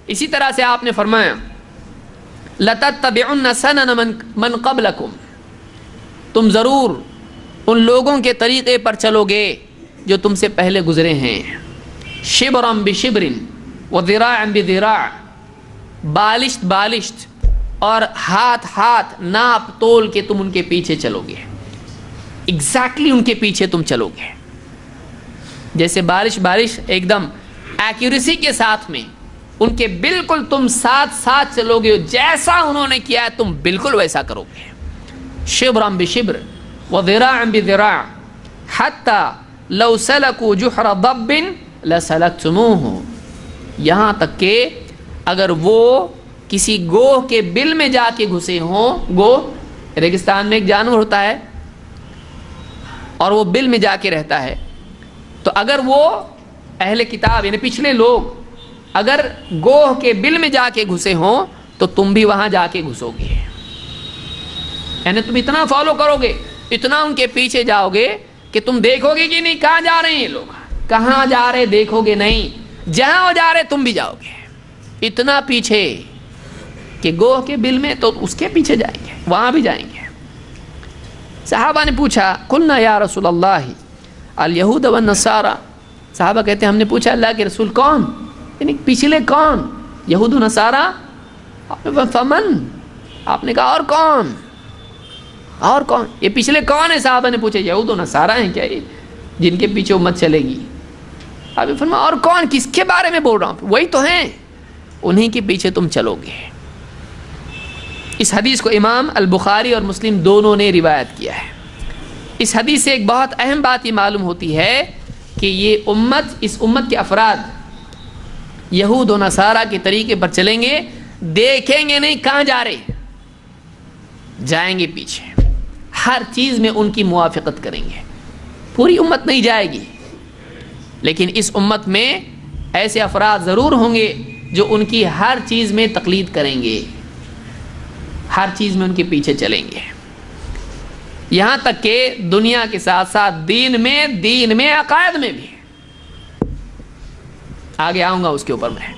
اسی طرح سے آپ نے فرمایا لَتَتَّبِعُنَّ سَنَنَ مَنْ قَبْلَكُمْ، تم ضرور ان لوگوں کے طریقے پر چلو گے جو تم سے پہلے گزرے ہیں، شِبْرًا بِشِبْرٍ وَذِرَاعًا بِذِرَاعٍ، بالشت بالشت اور ہاتھ ہاتھ ناپ تول کے تم ان کے پیچھے چلو گے، ایگزیکٹلی ان کے پیچھے تم چلو گے، جیسے بارش ایک دم ایکوریسی کے ساتھ میں ان کے بالکل تم ساتھ ساتھ چلو گے، جیسا انہوں نے کیا ہے تم بالکل ویسا کرو گے، شبرا بشبر وذراعا بذراع حتی لو سلکوا جحر ضب لسلکتموہ، یہاں تک کہ اگر وہ کسی گوہ کے بل میں جا کے گھسے ہوں، گوہ ریگستان میں ایک جانور ہوتا ہے اور وہ بل میں جا کے رہتا ہے، تو اگر وہ اہل کتاب یعنی پچھلے لوگ اگر گوہ کے بل میں جا کے گھسے ہوں تو تم بھی وہاں جا کے گھسو گے، یعنی تم اتنا فالو کرو گے، اتنا ان کے پیچھے جاؤ گے کہ تم دیکھو گے کہ نہیں کہاں جا رہے ہیں یہ لوگ، کہاں جا رہے دیکھو گے نہیں، جہاں وہ جا رہے تم بھی جاؤ گے، اتنا پیچھے کہ گوہ کے بل میں تو اس کے پیچھے جائیں گے، وہاں بھی جائیں گے۔ صحابہ نے پوچھا قلنا یا رسول اللہ الیہود والنصارى، صحابہ کہتے ہیں ہم نے پوچھا اللہ کے رسول کون، یعنی پچھلے کون، یہود و نصارہ، فمن، آپ نے کہا اور کون، اور کون، یہ پچھلے کون ہے؟ صحابہ نے پوچھا یہود و نصارہ ہیں کیا یہ جن کے پیچھے امت چلے گی؟ آپ نے فرمایا اور کون، کس کے بارے میں بول رہا ہوں؟ وہی تو ہیں، انہی کے پیچھے تم چلو گے۔ اس حدیث کو امام البخاری اور مسلم دونوں نے روایت کیا ہے۔ اس حدیث سے ایک بہت اہم بات یہ معلوم ہوتی ہے کہ یہ امت، اس امت کے افراد یہود و نصارہ کے طریقے پر چلیں گے، دیکھیں گے نہیں کہاں جا رہے، جائیں گے پیچھے، ہر چیز میں ان کی موافقت کریں گے۔ پوری امت نہیں جائے گی، لیکن اس امت میں ایسے افراد ضرور ہوں گے جو ان کی ہر چیز میں تقلید کریں گے، ہر چیز میں ان کے پیچھے چلیں گے، یہاں تک کہ دنیا کے ساتھ ساتھ دین میں عقائد میں بھی۔ آگے آؤں گا اس کے اوپر میں۔